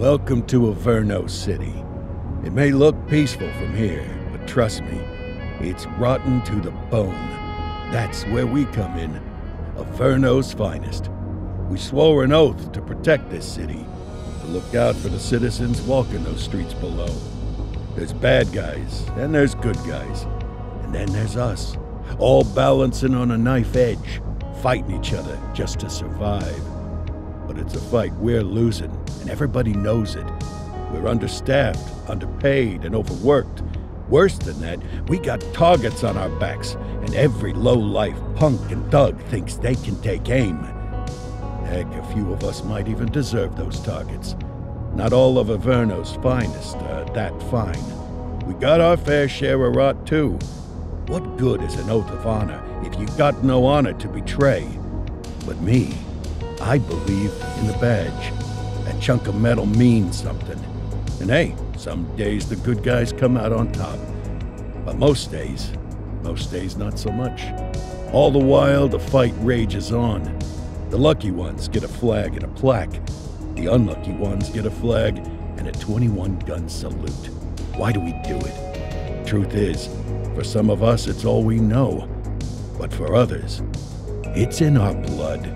Welcome to Averno City. It may look peaceful from here, but trust me, it's rotten to the bone. That's where we come in. Averno's finest. We swore an oath to protect this city, to look out for the citizens walking those streets below. There's bad guys, and there's good guys. And then there's us, all balancing on a knife edge, fighting each other just to survive. But it's a fight we're losing, and everybody knows it. We're understaffed, underpaid, and overworked. Worse than that, we got targets on our backs, and every low-life punk and thug thinks they can take aim. Heck, a few of us might even deserve those targets. Not all of Averno's finest are that fine. We got our fair share of rot, too. What good is an oath of honor if you got no honor to betray? But me, I believe in the badge. That chunk of metal means something. And hey, some days the good guys come out on top. But most days not so much. All the while, the fight rages on. The lucky ones get a flag and a plaque. The unlucky ones get a flag and a 21-gun salute. Why do we do it? Truth is, for some of us, it's all we know. But for others, it's in our blood.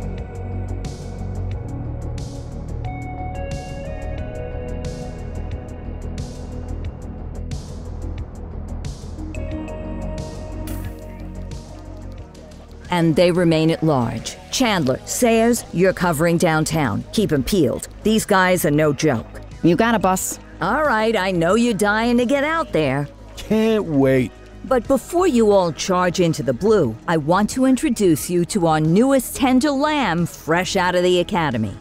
And they remain at large. Chandler, Sayers, you're covering downtown. Keep 'em peeled. These guys are no joke. You got it, boss. All right, I know you're dying to get out there. Can't wait. But before you all charge into the blue, I want to introduce you to our newest tender lamb fresh out of the academy.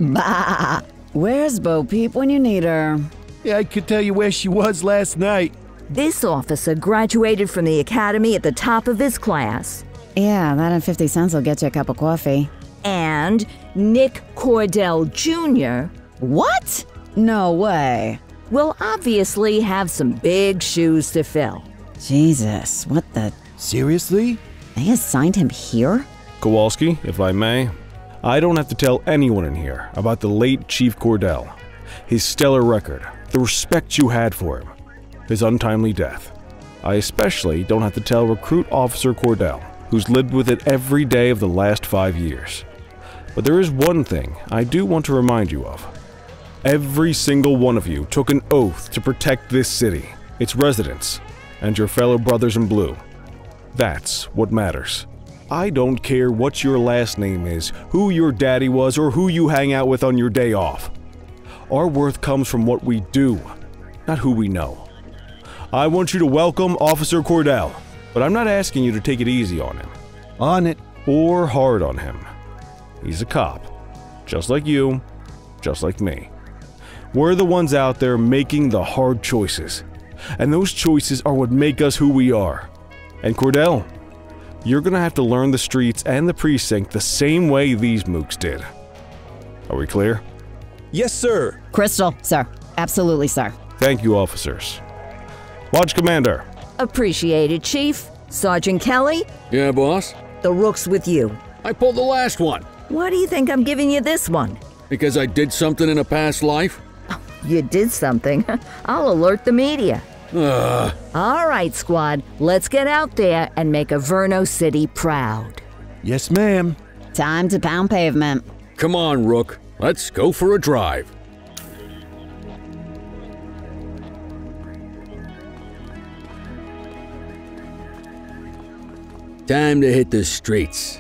Bah! Where's Bo Peep when you need her? Yeah, I could tell you where she was last night. This officer graduated from the academy at the top of his class. Yeah, that and 50 cents will get you a cup of coffee. And Nick Cordell Jr. What? No way. will obviously have some big shoes to fill. Jesus, what the... Seriously? They assigned him here? Kowalski, if I may, I don't have to tell anyone in here about the late Chief Cordell, his stellar record, the respect you had for him, his untimely death. I especially don't have to tell Recruit Officer Cordell, who's lived with it every day of the last 5 years. But there is one thing I do want to remind you of. Every single one of you took an oath to protect this city, its residents, and your fellow brothers in blue. That's what matters. I don't care what your last name is, who your daddy was, or who you hang out with on your day off. Our worth comes from what we do, not who we know. I want you to welcome Officer Cordell, but I'm not asking you to take it easy on him. On it. Or hard on him. He's a cop, just like you, just like me. We're the ones out there making the hard choices, and those choices are what make us who we are. And Cordell, you're gonna have to learn the streets and the precinct the same way these mooks did. Are we clear? Yes, sir. Crystal, sir. Absolutely, sir. Thank you, officers. Lodge Commander. Appreciated, Chief. Sergeant Kelly, Yeah, boss? the rook's with you. I pulled the last one. Why do you think I'm giving you this one? Because I did something in a past life? You did something. I'll alert the media. Ugh. All right, squad, let's get out there and make Averno City proud. Yes, ma'am. Time to pound pavement. Come on, Rook. Let's go for a drive. Time to hit the streets.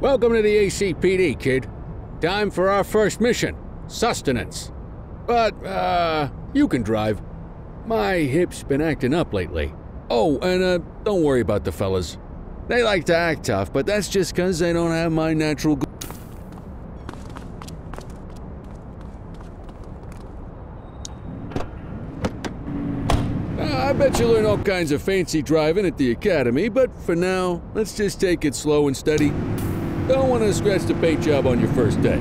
Welcome to the ACPD, kid. Time for our first mission, sustenance. But, you can drive. My hip's been acting up lately. Oh, and, don't worry about the fellas. They like to act tough, but that's just 'cause they don't have my natural I bet Bet you'll learn all kinds of fancy driving at the academy, but for now, let's just take it slow and steady. Don't want to scratch the paint job on your first day.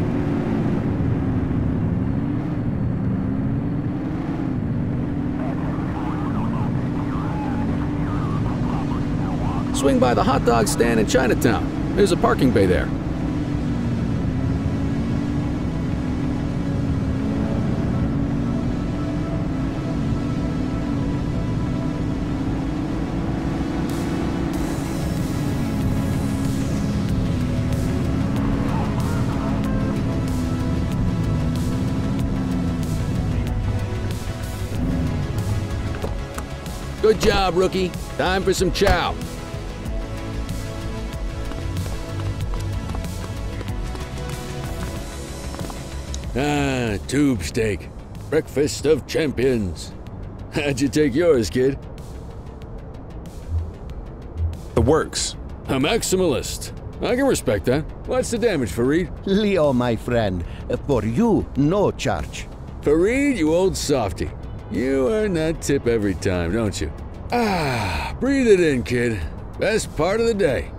Swing by the hot dog stand in Chinatown. There's a parking bay there. Good job, rookie. Time for some chow. Ah, tube steak. Breakfast of champions. How'd you take yours, kid? The works. A maximalist. I can respect that. What's the damage, Fareed? Leo, my friend, for you, no charge. Fareed, you old softy. You earn that tip every time, don't you? Ah, breathe it in, kid. Best part of the day.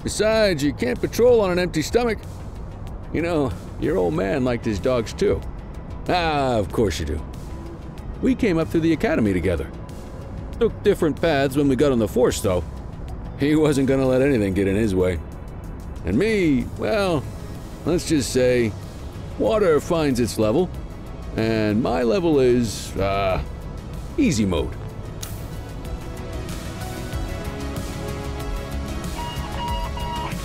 Besides, you can't patrol on an empty stomach. You know, your old man liked his dogs too. Ah, of course you do. We came up through the academy together. Took different paths when we got on the force, though. He wasn't gonna let anything get in his way. And me, well, let's just say, water finds its level, and my level is, easy mode.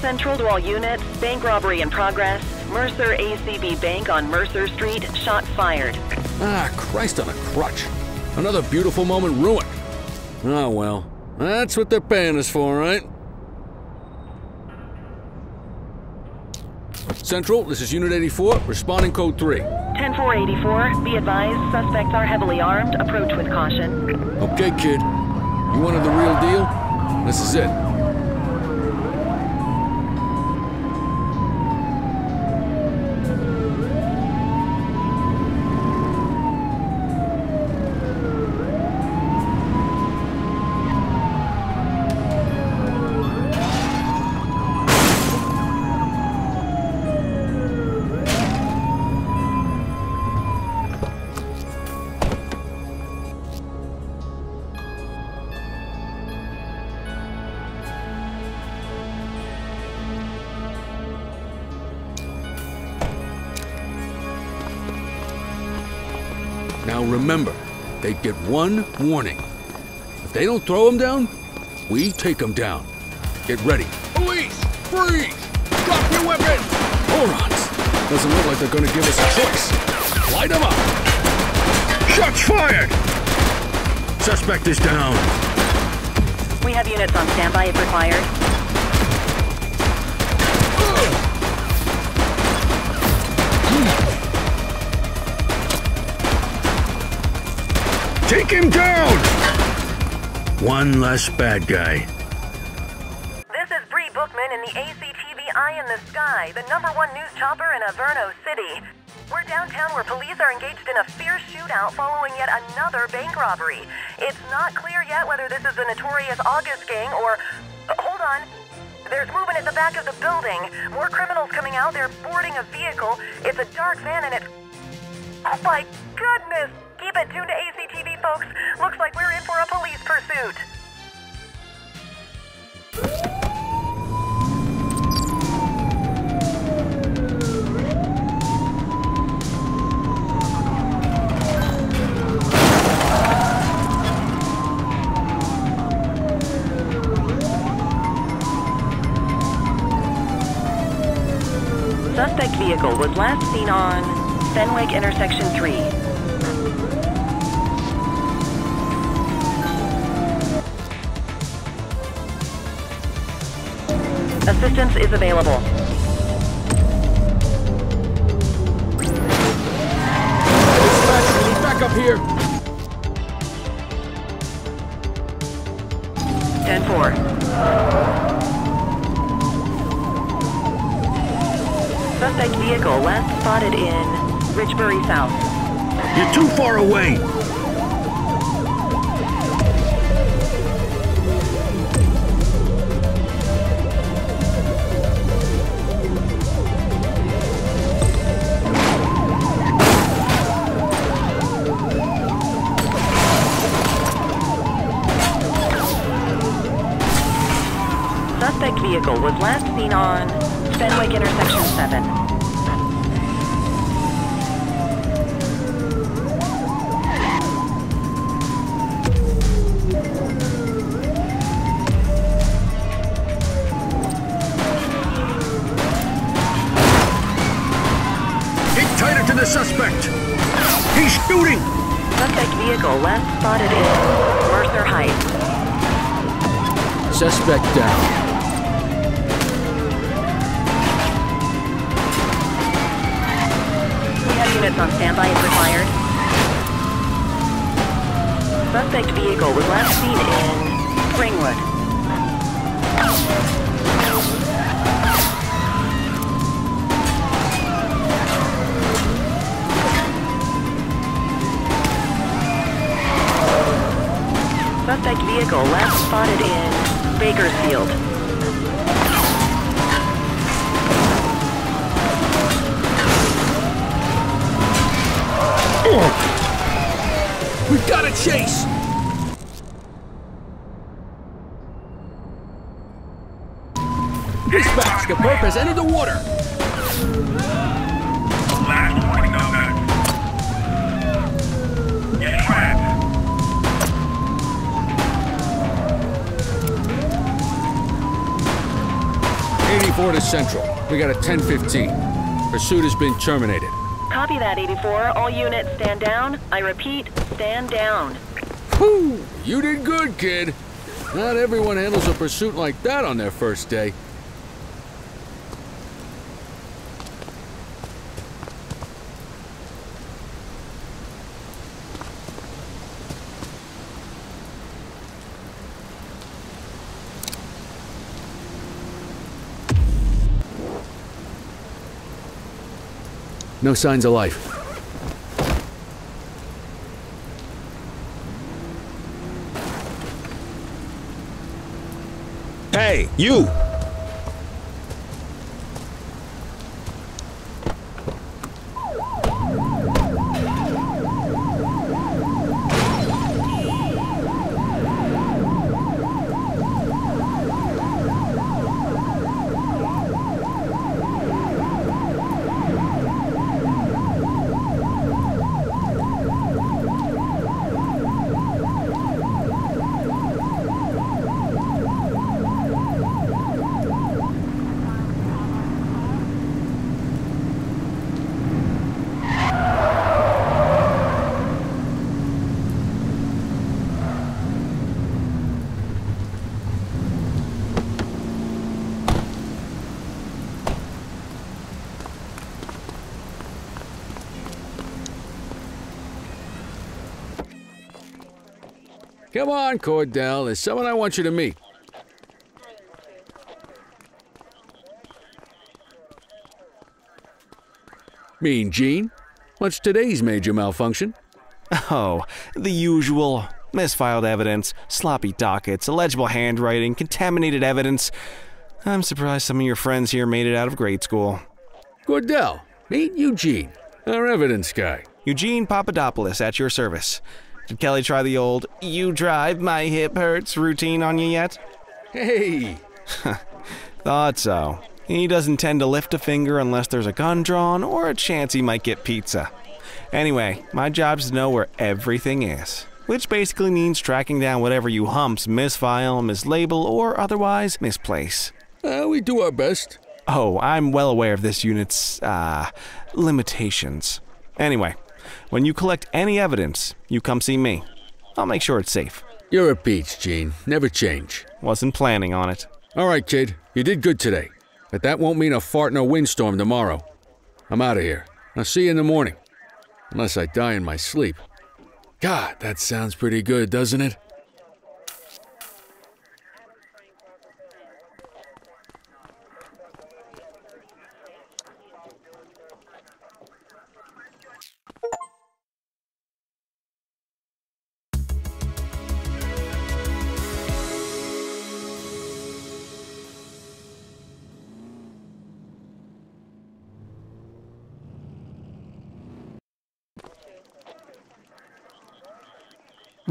Central to all units, bank robbery in progress. Mercer ACB Bank on Mercer Street, shot fired. Ah, Christ on a crutch. Another beautiful moment ruined. Oh well, that's what they're paying us for, right? Central, this is Unit 84, responding code 3. 10-484, be advised, suspects are heavily armed, approach with caution. Okay, kid. You wanted the real deal? This is it. Now remember, they get one warning. If they don't throw them down, we take them down. Get ready. Police! Freeze! Drop your weapon! Morons! Doesn't look like they're gonna give us a choice. Light them up! Shots fired! Suspect is down. We have units on standby if required. Take him down! One less bad guy. This is Bree Bookman in the ACTV Eye in the Sky, the #1 news chopper in Averno City. We're downtown where police are engaged in a fierce shootout following yet another bank robbery. It's not clear yet whether this is the notorious August gang or... hold on. There's movement at the back of the building. More criminals coming out. They're boarding a vehicle. It's a dark van and it's... oh my goodness! Keep it tuned to ACTV, folks. Looks like we're in for a police pursuit. Suspect vehicle was last seen on Fenwick Intersection 3. Assistance is available. Dispatch, back up here. 10-4. Suspect vehicle last spotted in Richbury South. You're too far away. vehicle was last seen on Fenwick Intersection 7. Get tighter to the suspect! He's shooting! Suspect vehicle last spotted in Mercer Heights. Suspect down. We have units on standby if required. Suspect vehicle was last seen in Springwood. Suspect vehicle last spotted in Bakersfield. We've got a chase! Dispatch, the perp has entered the water! Last warning on that. Get trapped. 84 to Central. We got a 10:15. Pursuit has been terminated. Copy that, 84. All units stand down. I repeat, stand down. Whew! You did good, kid. Not everyone handles a pursuit like that on their first day. No signs of life. Hey, you! Come on, Cordell. There's someone I want you to meet. Mean Gene? What's today's major malfunction? Oh, the usual. Misfiled evidence, sloppy dockets, illegible handwriting, contaminated evidence. I'm surprised some of your friends here made it out of grade school. Cordell, meet Eugene, our evidence guy. Eugene Papadopoulos at your service. Did Kelly try the old, "you drive, my hip hurts" routine on you yet? Hey! Thought so. He doesn't tend to lift a finger unless there's a gun drawn or a chance he might get pizza. Anyway, my job's to know where everything is, which basically means tracking down whatever you humps misfile, mislabel, or otherwise misplace. We do our best. Oh, I'm well aware of this unit's, limitations. Anyway, when you collect any evidence, you come see me. I'll make sure it's safe. You're a peach, Gene. Never change. Wasn't planning on it. All right, kid. You did good today. But that won't mean a fart in a windstorm tomorrow. I'm out of here. I'll see you in the morning. Unless I die in my sleep. God, that sounds pretty good, doesn't it?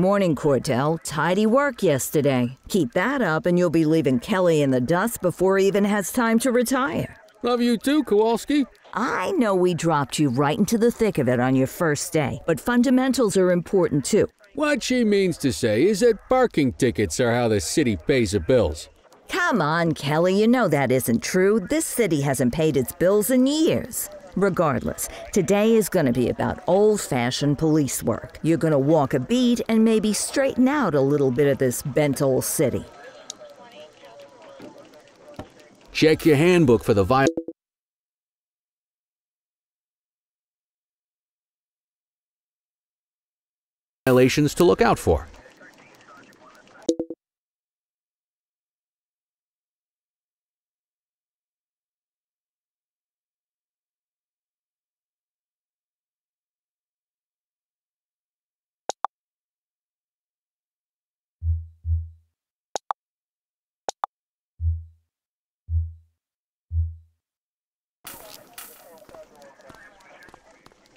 Morning, Cordell. Tidy work yesterday. Keep that up and you'll be leaving Kelly in the dust before he even has time to retire. Love you too, Kowalski. I know we dropped you right into the thick of it on your first day, but fundamentals are important too. What she means to say is that parking tickets are how the city pays the bills. Come on, Kelly, you know that isn't true. This city hasn't paid its bills in years. Regardless, today is going to be about old-fashioned police work. You're going to walk a beat and maybe straighten out a little bit of this bent old city. Check your handbook for the violations to look out for.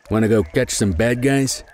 Want to go catch some bad guys?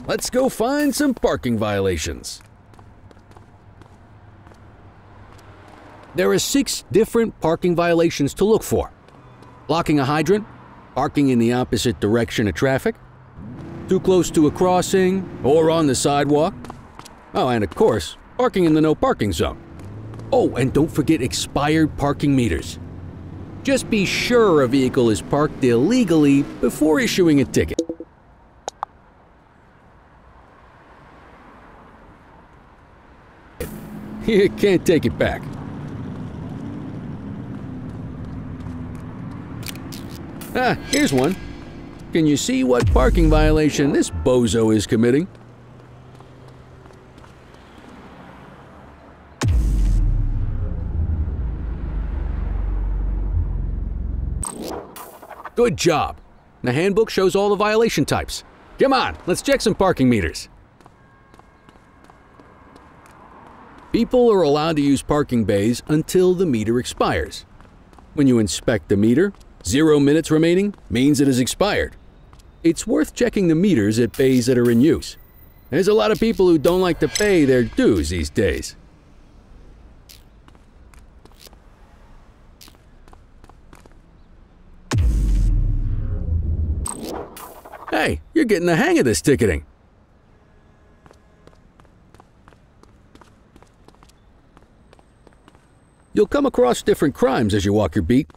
Let's go find some parking violations. There are 6 different parking violations to look for. Blocking a hydrant, parking in the opposite direction of traffic, too close to a crossing or on the sidewalk. Oh, and of course, parking in the no parking zone. Oh, and don't forget expired parking meters. Just be sure a vehicle is parked illegally before issuing a ticket. You can't take it back. Ah, here's one. Can you see what parking violation this bozo is committing? Good job. The handbook shows all the violation types. Come on, let's check some parking meters. People are allowed to use parking bays until the meter expires. When you inspect the meter, 0 minutes remaining means it has expired. It's worth checking the meters at bays that are in use. There's a lot of people who don't like to pay their dues these days. Hey, you're getting the hang of this ticketing. You'll come across different crimes as you walk your beat.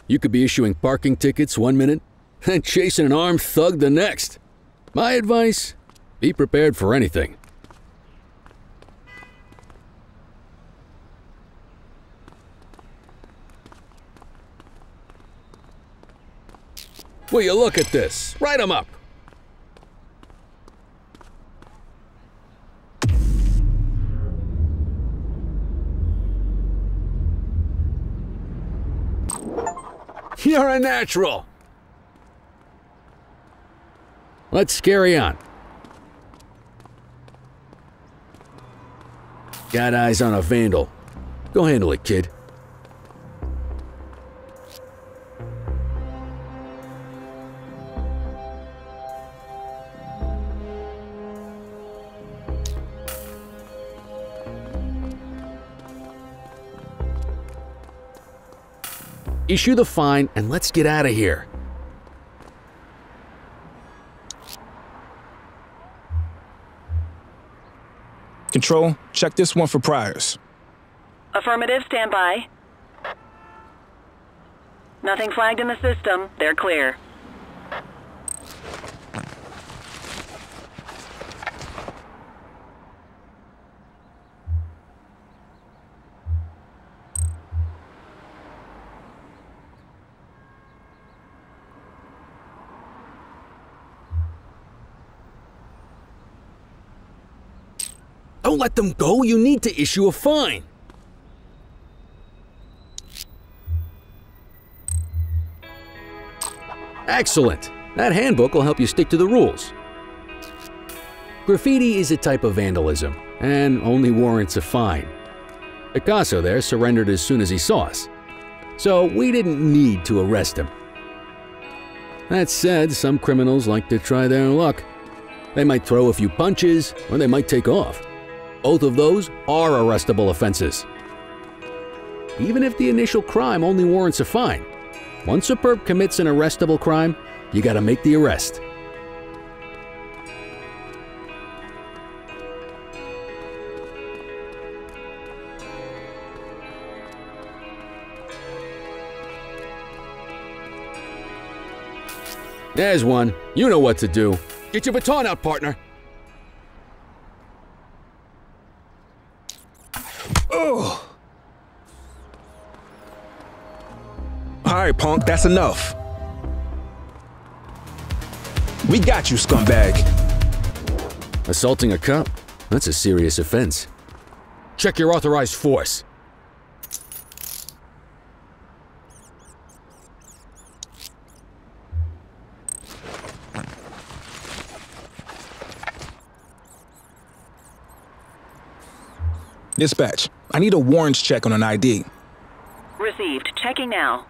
You could be issuing parking tickets 1 minute and chasing an armed thug the next. My advice, be prepared for anything. Will you look at this? Write 'em up. You're a natural. Let's carry on. Got eyes on a vandal. Go handle it, kid. Issue the fine and let's get out of here. Control, check this one for priors. Affirmative, stand by. Nothing flagged in the system. They're clear. Don't let them go. You need to issue a fine. Excellent. That handbook will help you stick to the rules. Graffiti is a type of vandalism and only warrants a fine. Picasso there surrendered as soon as he saw us, so we didn't need to arrest him. That said, some criminals like to try their luck. They might throw a few punches, or they might take off. Both of those are arrestable offenses. Even if the initial crime only warrants a fine, once a perp commits an arrestable crime, you gotta make the arrest. There's one. You know what to do. Get your baton out, partner. Oh! Alright, punk, that's enough. We got you, scumbag. Assaulting a cop? That's a serious offense. Check your authorized force. Dispatch, I need a warrants check on an ID. Received. Checking now.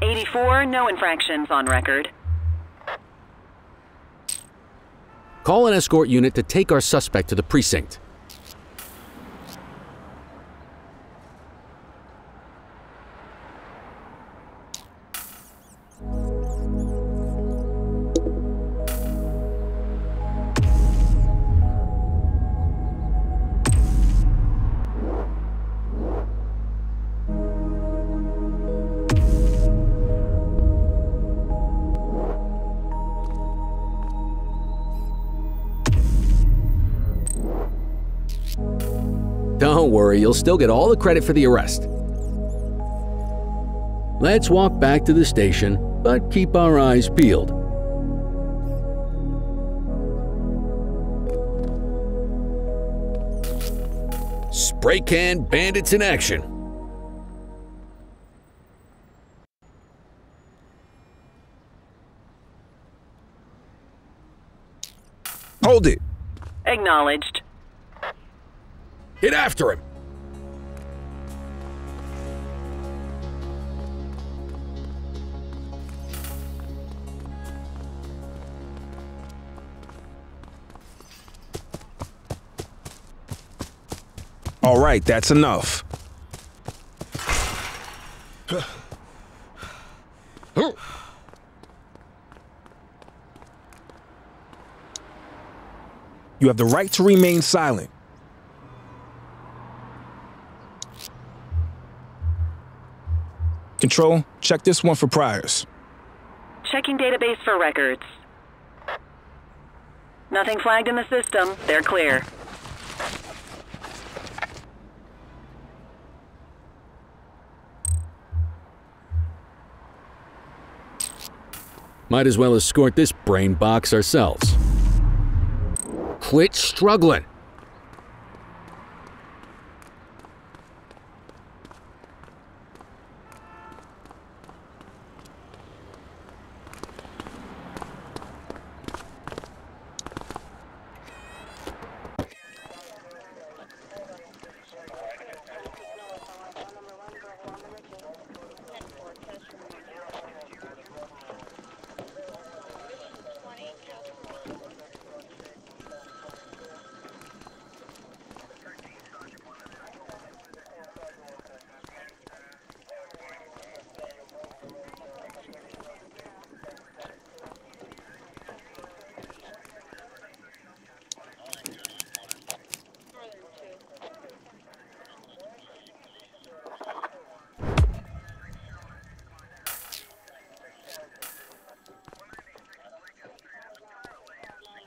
84, no infractions on record. Call an escort unit to take our suspect to the precinct. Don't worry, you'll still get all the credit for the arrest. Let's walk back to the station, but keep our eyes peeled. Spray can bandits in action. Hold it. Acknowledged. Get after him! All right, that's enough. You have the right to remain silent. Control, check this one for priors. Checking database for records. Nothing flagged in the system. They're clear. Might as well escort this brain box ourselves. Quit struggling.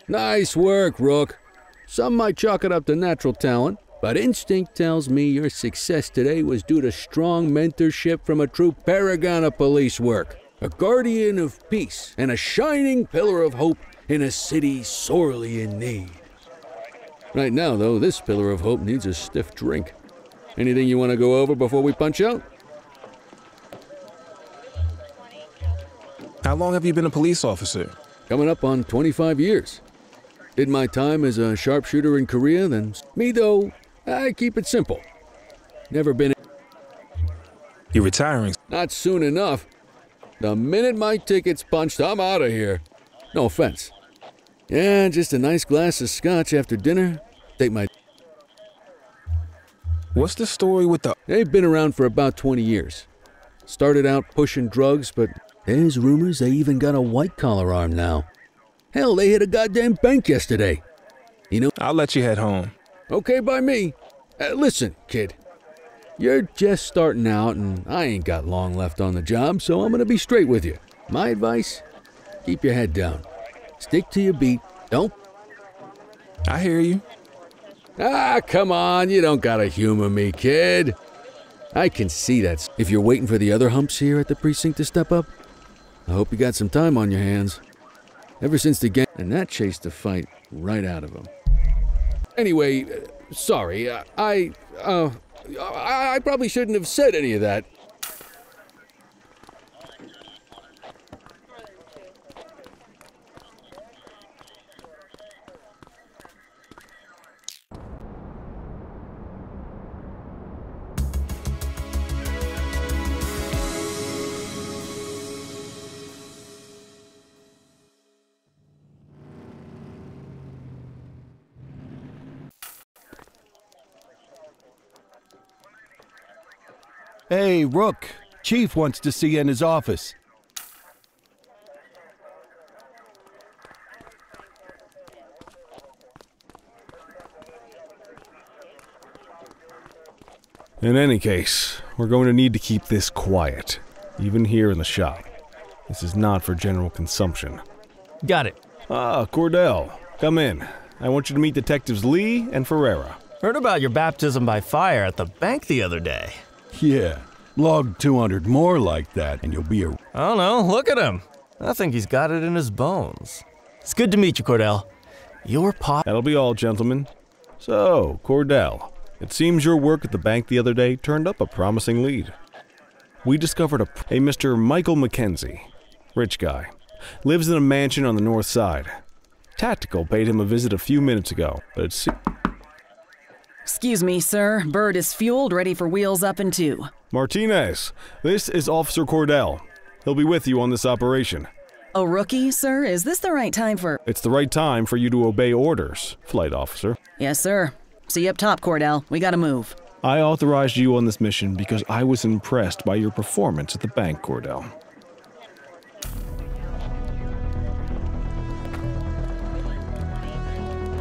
Nice work, Rook. Some might chalk it up to natural talent, but instinct tells me your success today was due to strong mentorship from a true paragon of police work, a guardian of peace, and a shining pillar of hope in a city sorely in need. Right now, though, this pillar of hope needs a stiff drink. Anything you want to go over before we punch out? How long have you been a police officer? Coming up on 25 years. Did my time as a sharpshooter in Korea, then me, though, I keep it simple. Never been... You're retiring. Not soon enough. The minute my ticket's punched, I'm out of here. No offense. Yeah, just a nice glass of scotch after dinner. Take my... What's the story with the... They've been around for about 20 years. Started out pushing drugs, but there's rumors they even got a white-collar arm now. Hell, they hit a goddamn bank yesterday. You know... I'll let you head home. Okay by me. Listen, kid. You're just starting out, and I ain't got long left on the job, so I'm gonna be straight with you. My advice? Keep your head down. Stick to your beat. Don't... I hear you. Ah, come on. You don't gotta humor me, kid. I can see that. If you're waiting for the other humps here at the precinct to step up, I hope you got some time on your hands. Ever since the gang... And that chased the fight right out of him. Anyway, sorry. I probably shouldn't have said any of that. Hey, Rook. Chief wants to see you in his office. In any case, we're going to need to keep this quiet, even here in the shop. This is not for general consumption. Got it. Ah, Cordell, come in. I want you to meet Detectives Lee and Ferreira. Heard about your baptism by fire at the bank the other day. Yeah, log 200 more like that and you'll be a... I don't know, look at him. I think he's got it in his bones. It's good to meet you, Cordell. Your pot... That'll be all, gentlemen. So, Cordell, it seems your work at the bank the other day turned up a promising lead. We discovered a Mr. Michael Mackenzie, rich guy, lives in a mansion on the north side. Tactical paid him a visit a few minutes ago, but it's... Excuse me, sir. Bird is fueled, ready for wheels up in 2. Martinez, this is Officer Cordell. He'll be with you on this operation. A rookie, sir? Is this the right time for... It's the right time for you to obey orders, flight officer. Yes, sir. See you up top, Cordell. We gotta move. I authorized you on this mission because I was impressed by your performance at the bank, Cordell.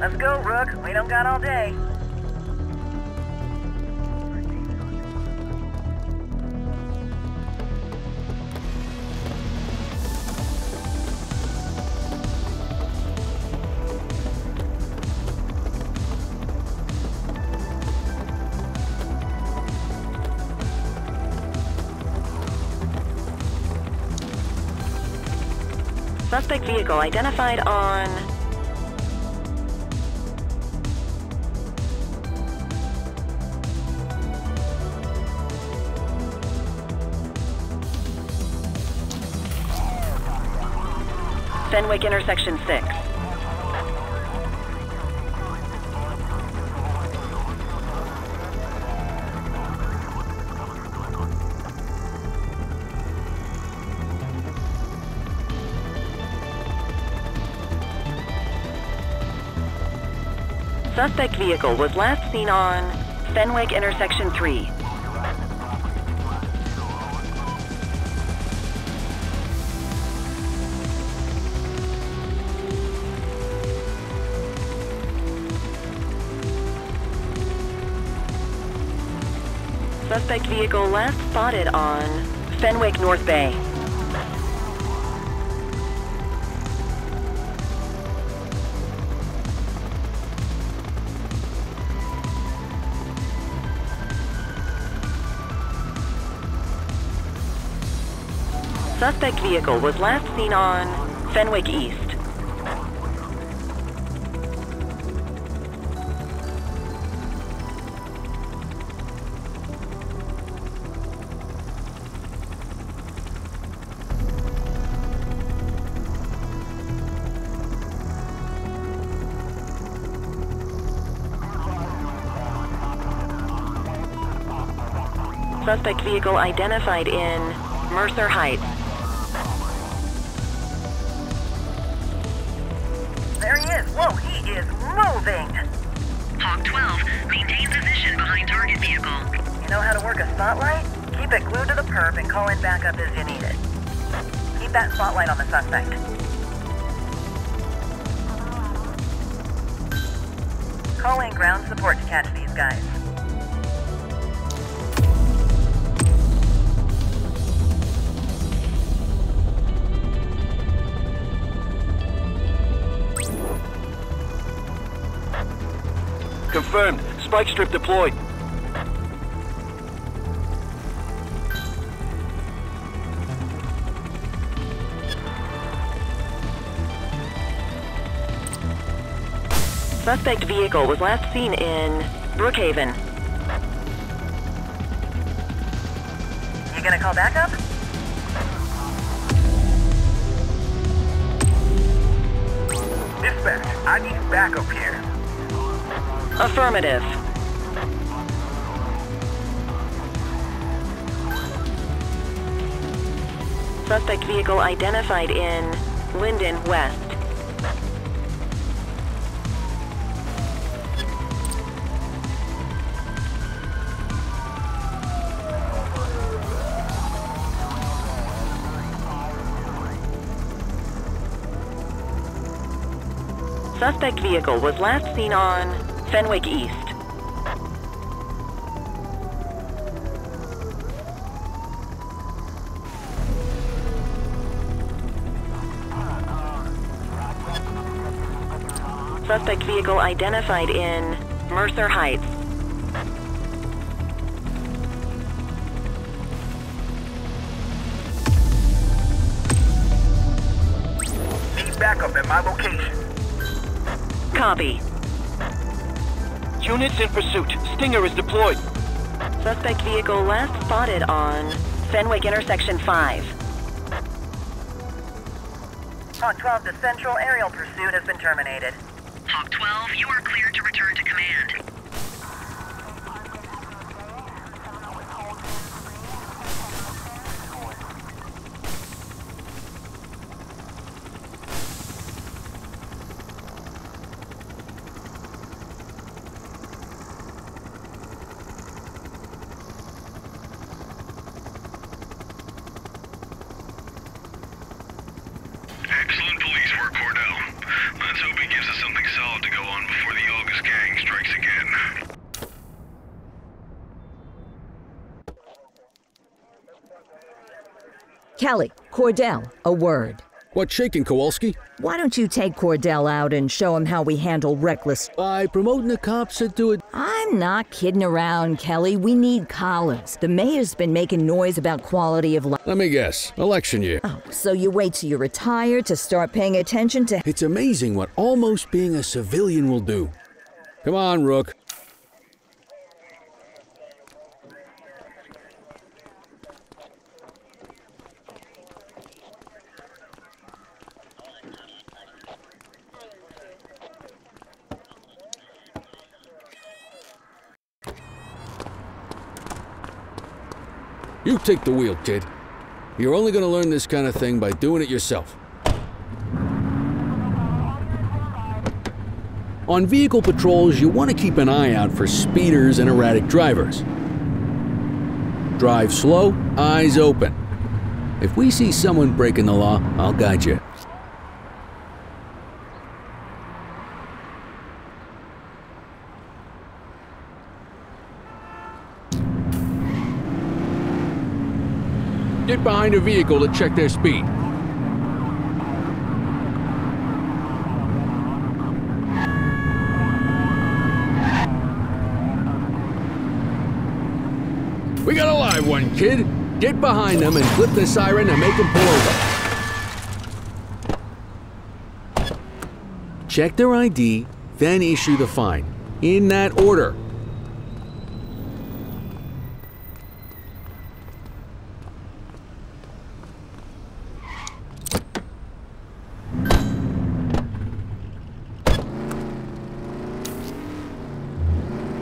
Let's go, Rook. We don't got all day. Suspect vehicle identified on... Fenwick intersection 6. Suspect vehicle was last seen on Fenwick intersection 3. Suspect vehicle last spotted on Fenwick North Bay. Suspect vehicle was last seen on Fenwick East. Suspect vehicle identified in Mercer Heights. There he is. Whoa, he is moving. Hawk 12, maintain position behind target vehicle. You know how to work a spotlight? Keep it glued to the perp and call in backup as you need it. Keep that spotlight on the suspect. Call in ground support to catch these guys. Confirmed. Spike strip deployed. Suspect vehicle was last seen in Brookhaven. You gonna call backup? Dispatch, I need backup here. Affirmative. Suspect vehicle identified in Linden West. Suspect vehicle was last seen on Fenwick East. Suspect vehicle identified in Mercer Heights. Need backup at my location. Copy. Units in pursuit. Stinger is deployed. Suspect vehicle last spotted on Fenwick Intersection 5. Hawk 12 to Central, aerial pursuit has been terminated. Hawk 12, you are cleared to return to command. Excellent police work, Cordell. Let's hope he gives us something solid to go on before the August gang strikes again. Kelly, Cordell, a word. What's shaking, Kowalski? Why don't you take Cordell out and show him how we handle reckless... By promoting the cops that do it... I'm not kidding around, Kelly. We need collars. The mayor's been making noise about quality of life. Let me guess. Election year. Oh, so you wait till you retire to start paying attention to... It's amazing what almost being a civilian will do. Come on, Rook. You take the wheel, kid. You're only gonna learn this kind of thing by doing it yourself. On vehicle patrols, you want to keep an eye out for speeders and erratic drivers. Drive slow, eyes open. If we see someone breaking the law, I'll guide you. Get behind a vehicle to check their speed. We got a live one, kid. Get behind them and flip the siren and make them pull over. Check their ID, then issue the fine. In that order.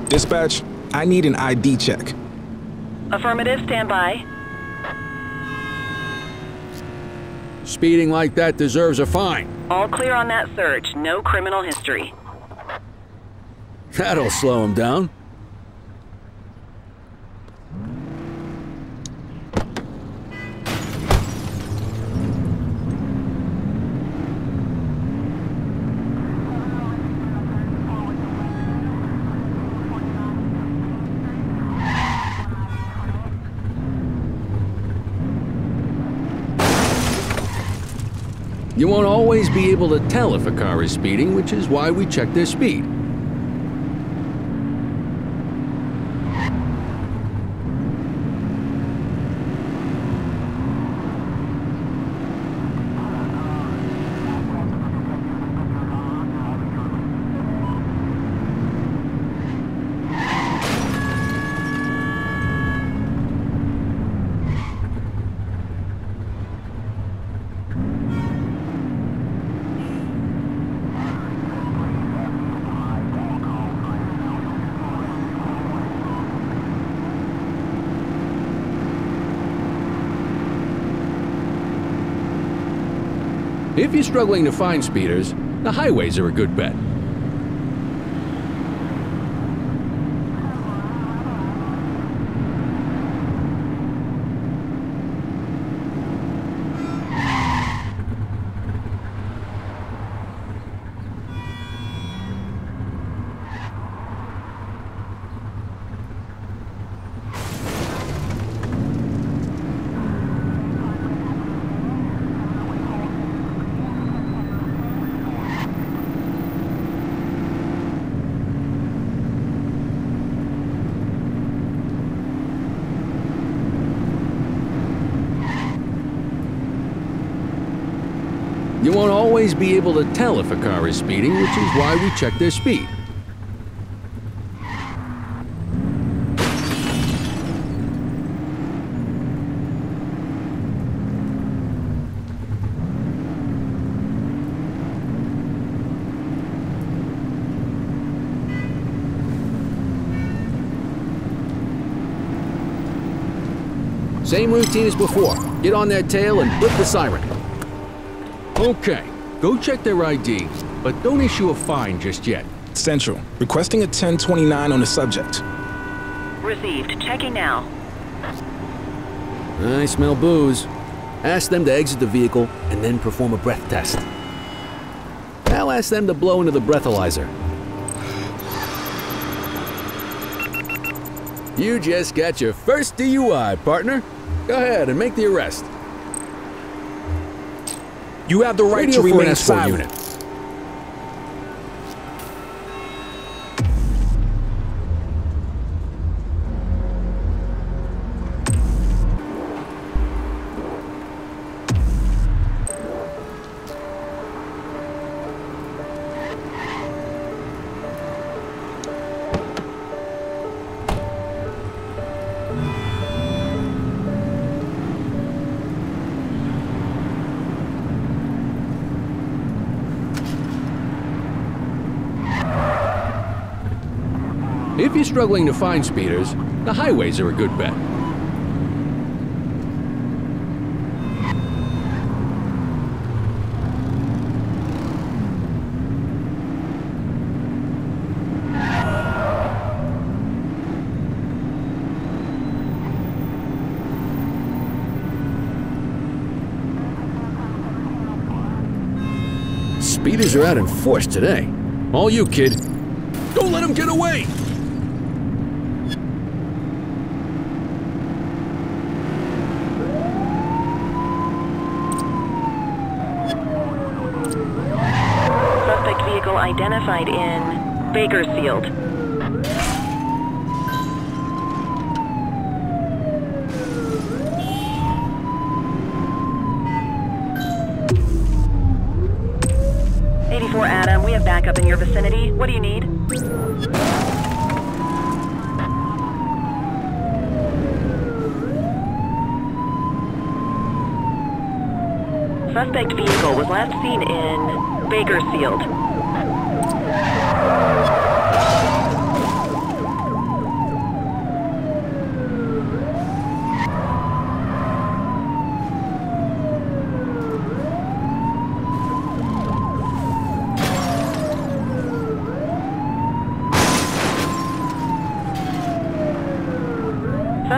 Dispatch, I need an ID check. Affirmative, stand by. Speeding like that deserves a fine. All clear on that search. No criminal history. That'll slow him down. You won't always be able to tell if a car is speeding, which is why we check their speed. If you're struggling to find speeders, the highways are a good bet. You won't always be able to tell if a car is speeding, which is why we check their speed. Same routine as before. Get on their tail and flip the siren. Okay, go check their ID, but don't issue a fine just yet. Central, requesting a 1029 on the subject. Received. Checking now. I smell booze. Ask them to exit the vehicle and then perform a breath test. I'll ask them to blow into the breathalyzer. You just got your first DUI, partner. Go ahead and make the arrest. You have the right to remain silent. Unit. If you're struggling to find speeders, the highways are a good bet. Speeders are out in force today. All you, kid. Don't let them get away! Vehicle identified in Bakersfield. Adam, we have backup in your vicinity. What do you need? Suspect vehicle was last seen in Bakersfield.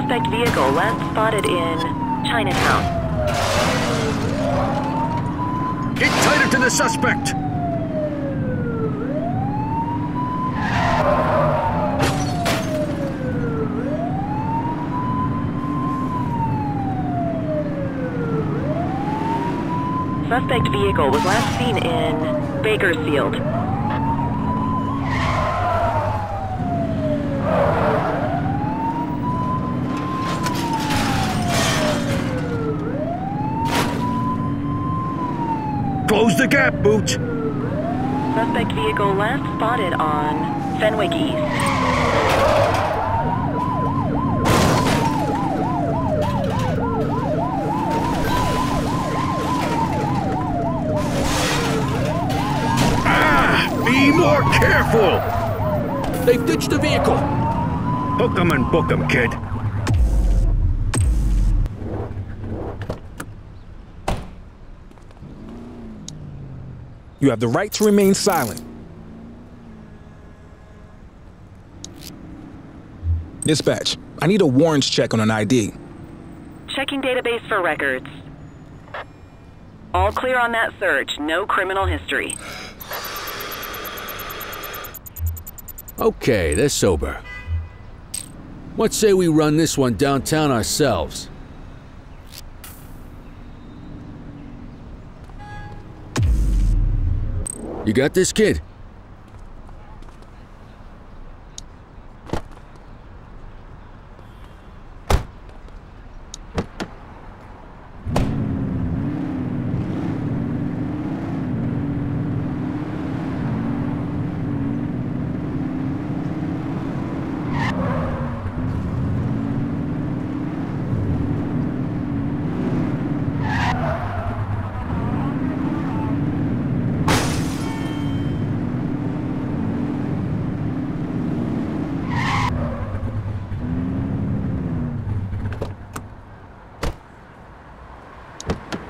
Suspect vehicle last spotted in Chinatown. Get tighter to the suspect! Suspect vehicle was last seen in Bakersfield. Close the gap, Boots! Suspect vehicle last spotted on Fenwick East. Be more careful! They've ditched the vehicle! Hook 'em and book 'em, kid. You have the right to remain silent. Dispatch, I need a warrants check on an ID. Checking database for records. All clear on that search. No criminal history. Okay, they're sober. What say we run this one downtown ourselves? You got this, kid?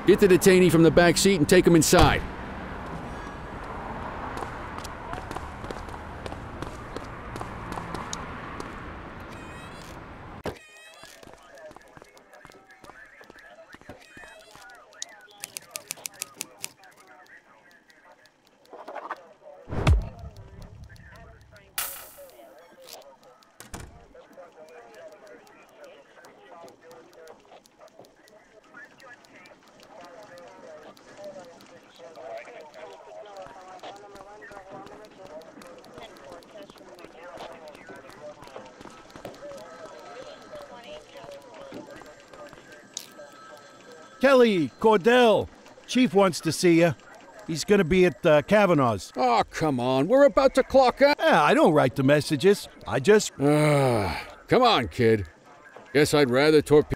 Get the detainee from the back seat and take him inside. Kelly, Cordell, Chief wants to see you. He's gonna be at Kavanaugh's. Oh, come on. We're about to clock out. Yeah, I don't write the messages. I just... Come on, kid. Guess I'd rather torpedo.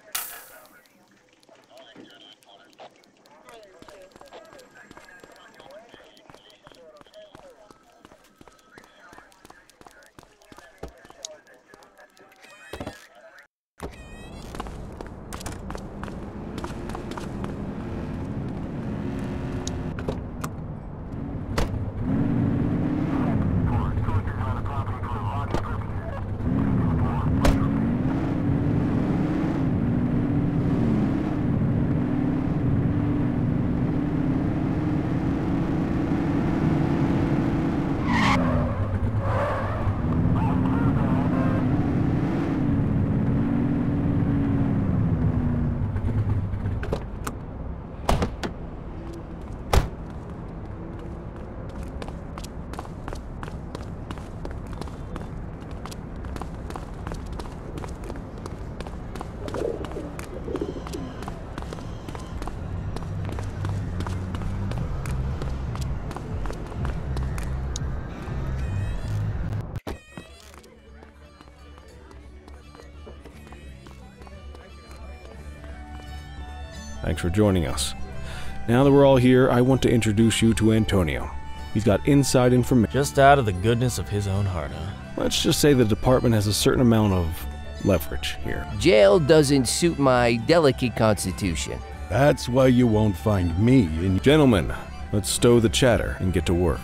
Thanks for joining us. Now that we're all here, I want to introduce you to Antonio. He's got inside information. Just out of the goodness of his own heart, huh? Let's just say the department has a certain amount of leverage here. Jail doesn't suit my delicate constitution. That's why you won't find me in... Gentlemen, let's stow the chatter and get to work.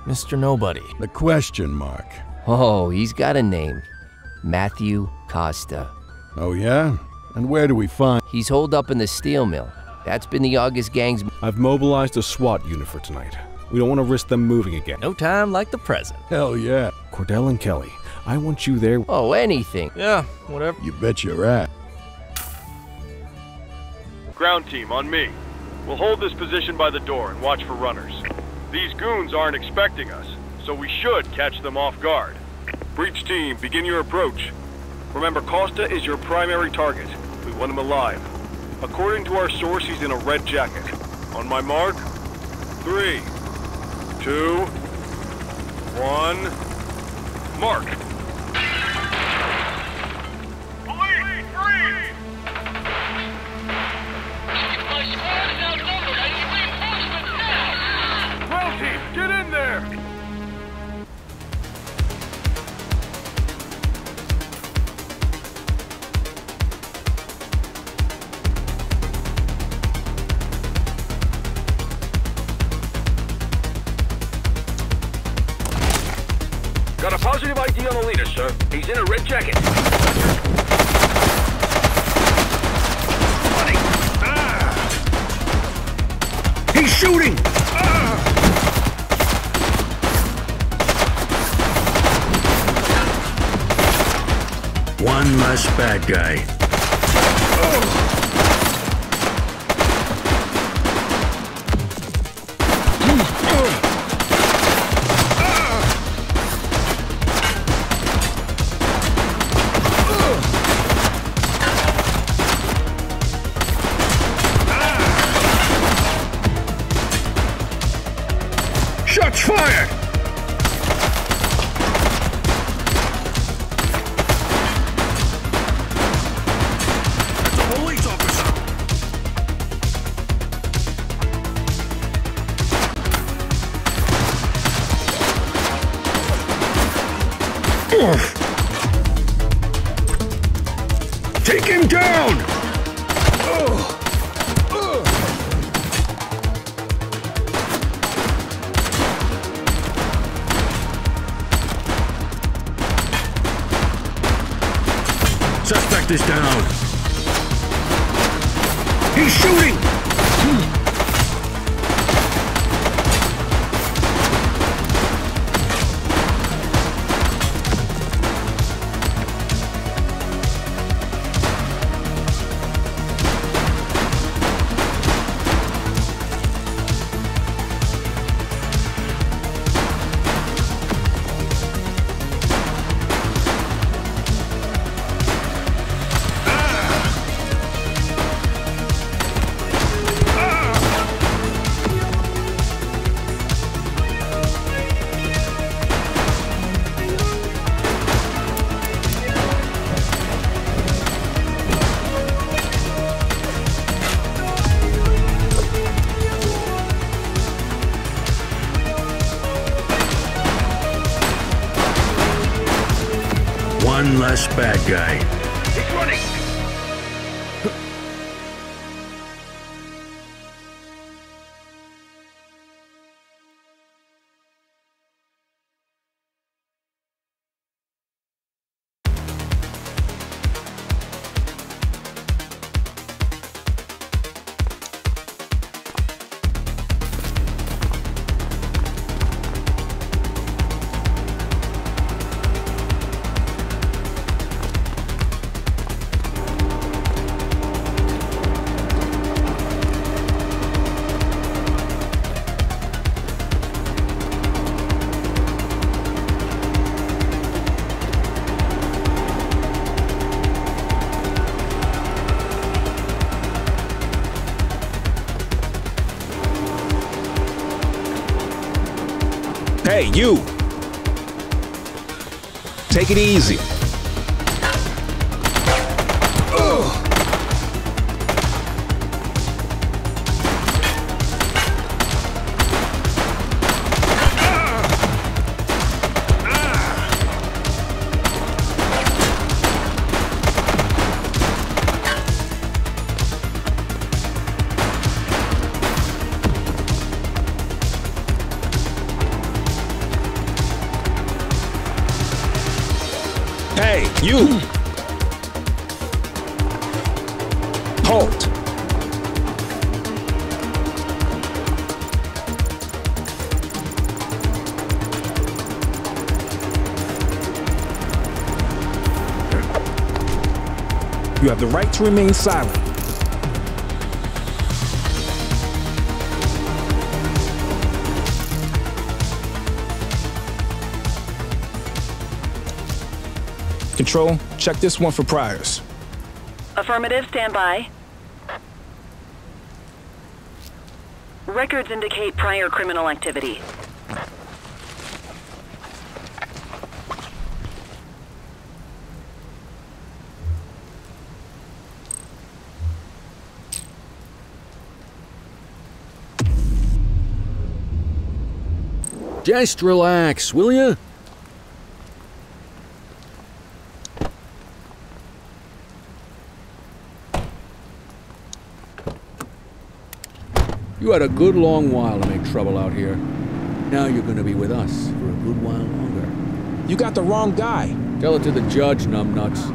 Mr. Nobody. The question mark. Oh, he's got a name. Matthew Costa. Oh, yeah? And where do we find... He's holed up in the steel mill. That's been the August gang's... I've mobilized a SWAT unit for tonight. We don't want to risk them moving again. No time like the present. Hell yeah. Cordell and Kelly, I want you there. Oh, anything. Yeah, whatever. You bet your ass. Ground team, on me. We'll hold this position by the door and watch for runners. These goons aren't expecting us, so we should catch them off guard. Breach team, begin your approach. Remember, Costa is your primary target. We want him alive. According to our source, he's in a red jacket. On my mark, 3, 2, 1, mark! Police, freeze! My squad is outnumbered. I need reinforcements now! Ground team, get in there! Got a positive ID on the leader, sir. He's in a red jacket. He's shooting! One less bad guy. Shots fired! That's a police officer! Take him down! Suspect is down. He's shooting! One less bad guy. He's running! Hey, you! Take it easy. Hey, you! Halt! You have the right to remain silent. Control, check this one for priors. Affirmative, stand by. Records indicate prior criminal activity. Just relax, will ya? You had a good long while to make trouble out here. Now you're gonna be with us for a good while longer. You got the wrong guy. Tell it to the judge, numbnuts.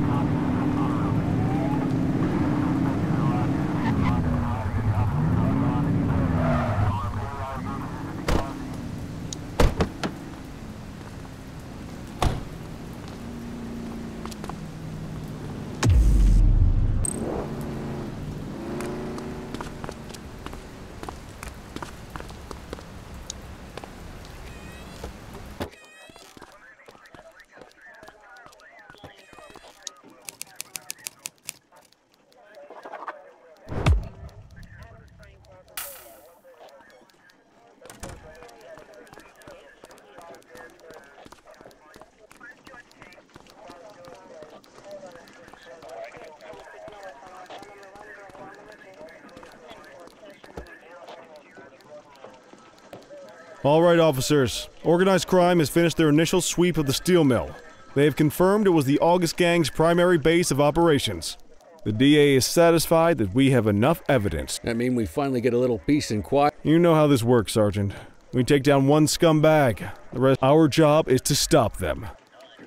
All right, officers. Organized crime has finished their initial sweep of the steel mill. They have confirmed it was the August Gang's primary base of operations. The DA is satisfied that we have enough evidence. That mean we finally get a little peace and quiet? You know how this works, Sergeant. We take down one scumbag. The rest, our job is to stop them.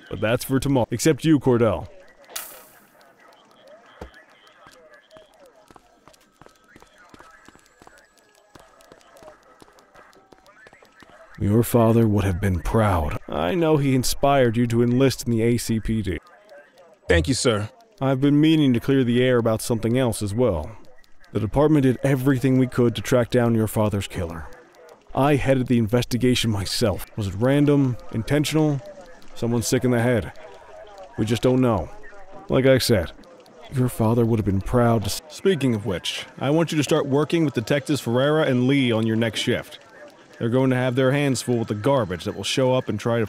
But that's for tomorrow. Except you, Cordell. Your father would have been proud. I know he inspired you to enlist in the ACPD. Thank you, sir. I've been meaning to clear the air about something else as well. The department did everything we could to track down your father's killer. I headed the investigation myself. Was it random? Intentional? Someone sick in the head? We just don't know. Like I said, your father would have been proud to... Speaking of which, I want you to start working with Detectives Ferreira and Lee on your next shift. They're going to have their hands full with the garbage that will show up and try to...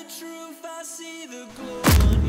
truth, I see the glow.